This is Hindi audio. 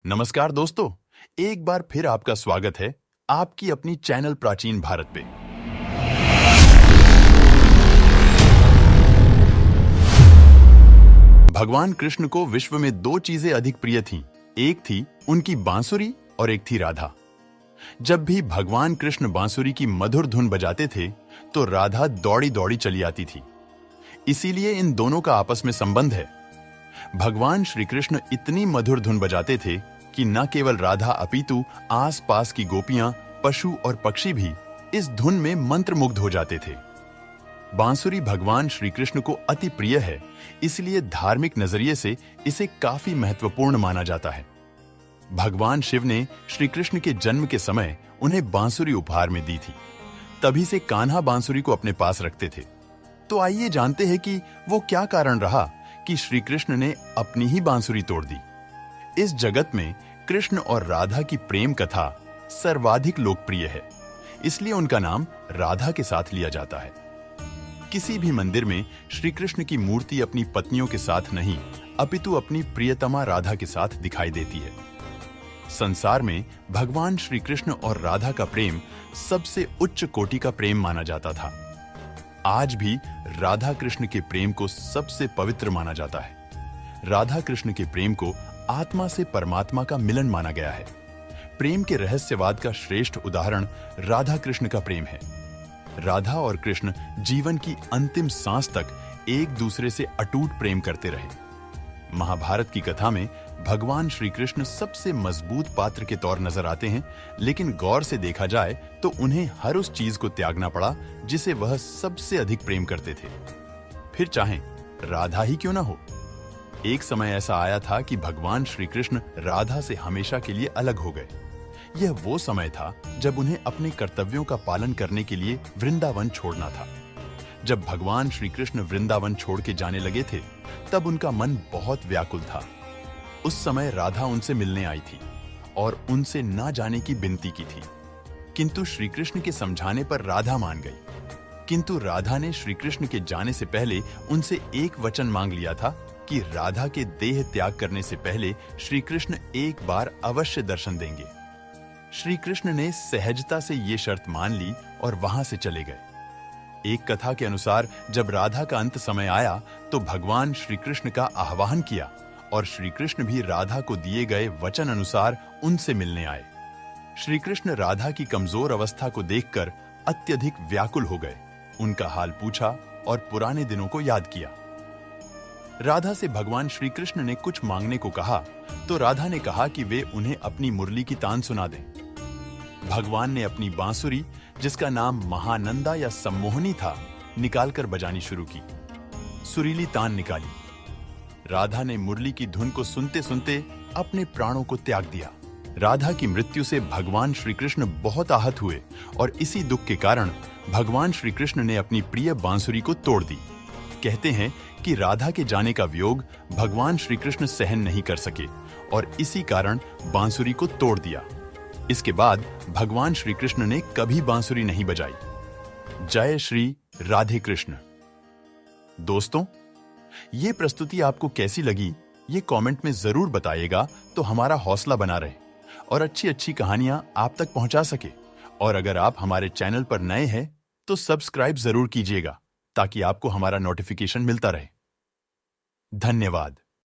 नमस्कार दोस्तों, एक बार फिर आपका स्वागत है आपकी अपनी चैनल प्राचीन भारत पे। भगवान कृष्ण को विश्व में दो चीजें अधिक प्रिय थीं। एक थी उनकी बांसुरी और एक थी राधा। जब भी भगवान कृष्ण बांसुरी की मधुर धुन बजाते थे तो राधा दौड़ी दौड़ी चली आती थी। इसीलिए इन दोनों का आपस में संबंध है। भगवान श्री कृष्ण इतनी मधुर धुन बजाते थे कि न केवल राधा अपितु आसपास की गोपियां, पशु और पक्षी भी इस धुन में मंत्रमुग्ध हो जाते थे। बांसुरी भगवान श्री कृष्ण को अति प्रिय है, इसलिए धार्मिक नजरिए से इसे काफी महत्वपूर्ण माना जाता है। भगवान शिव ने श्री कृष्ण के जन्म के समय उन्हें बांसुरी उपहार में दी थी। तभी से कान्हा बांसुरी को अपने पास रखते थे। तो आइए जानते हैं कि वो क्या कारण रहा कि श्री कृष्ण ने अपनी ही बांसुरी तोड़ दी। इस जगत में कृष्ण और राधा की प्रेम कथा सर्वाधिक लोकप्रिय है, इसलिए उनका नाम राधा के साथ लिया जाता है। किसी भी मंदिर में श्री कृष्ण की मूर्ति अपनी पत्नियों के साथ नहीं, अपितु अपनी प्रियतमा राधा के साथ दिखाई देती है। संसार में भगवान श्री कृष्ण और राधा का प्रेम सबसे उच्च कोटि का प्रेम माना जाता था। आज भी राधा कृष्ण के प्रेम को सबसे पवित्र माना जाता है। राधा कृष्ण के प्रेम को आत्मा से परमात्मा का मिलन माना गया है। प्रेम के रहस्यवाद का श्रेष्ठ उदाहरण राधा कृष्ण का प्रेम है। राधा और कृष्ण जीवन की अंतिम सांस तक एक दूसरे से अटूट प्रेम करते रहे। महाभारत की कथा में भगवान श्री कृष्ण सबसे मजबूत पात्र के तौर नजर आते हैं, लेकिन गौर से देखा जाए तो उन्हें हर उस चीज को त्यागना पड़ा जिसे वह सबसे अधिक प्रेम करते थे, फिर चाहे राधा ही क्यों ना हो। एक समय ऐसा आया था कि भगवान श्री कृष्ण राधा से हमेशा के लिए अलग हो गए। यह वो समय था जब उन्हें अपने कर्तव्यों का पालन करने के लिए वृंदावन छोड़ना था। जब भगवान श्री कृष्ण वृंदावन छोड़ के जाने लगे थे, तब उनका मन बहुत व्याकुल था। उस समय राधा उनसे मिलने आई थी और उनसे ना जाने की विनती की थी, किंतु श्री कृष्ण के समझाने पर राधा मान गई। किंतु राधा ने श्री कृष्ण के जाने से पहले उनसे एक वचन मांग लिया था कि राधा के देह त्याग करने से पहले श्री कृष्ण एक बार अवश्य दर्शन देंगे। श्री कृष्ण ने सहजता से ये शर्त मान ली और वहां से चले गए। एक कथा के अनुसार जब राधा का अंत समय आया तो भगवान श्री कृष्ण का आह्वान किया और श्री कृष्ण भी राधा को दिए गए वचन अनुसार उनसे मिलने आए। श्री कृष्ण राधा की कमजोर अवस्था को देखकर अत्यधिक व्याकुल हो गए। उनका हाल पूछा और पुराने दिनों को याद किया। राधा से भगवान श्री कृष्ण ने कुछ मांगने को कहा तो राधा ने कहा कि वे उन्हें अपनी मुरली की तान सुना दें। भगवान ने अपनी बांसुरी, जिसका नाम महानंदा या सम्मोहनी था, निकालकर बजानी शुरू की। सुरीली तान निकाली। राधा ने मुरली की धुन को सुनते सुनते अपने प्राणों को त्याग दिया। राधा की मृत्यु से भगवान श्री कृष्ण बहुत आहत हुए और इसी दुख के कारण भगवान श्री कृष्ण ने अपनी प्रिय बांसुरी को तोड़ दी। कहते हैं कि राधा के जाने का वियोग भगवान श्री कृष्ण सहन नहीं कर सके और इसी कारण बांसुरी को तोड़ दिया। इसके बाद भगवान श्री कृष्ण ने कभी बांसुरी नहीं बजाई। जय श्री राधे कृष्ण। दोस्तों, ये प्रस्तुति आपको कैसी लगी ये कमेंट में जरूर बताइएगा, तो हमारा हौसला बना रहे और अच्छी अच्छी कहानियां आप तक पहुंचा सके। और अगर आप हमारे चैनल पर नए हैं तो सब्सक्राइब जरूर कीजिएगा ताकि आपको हमारा नोटिफिकेशन मिलता रहे। धन्यवाद।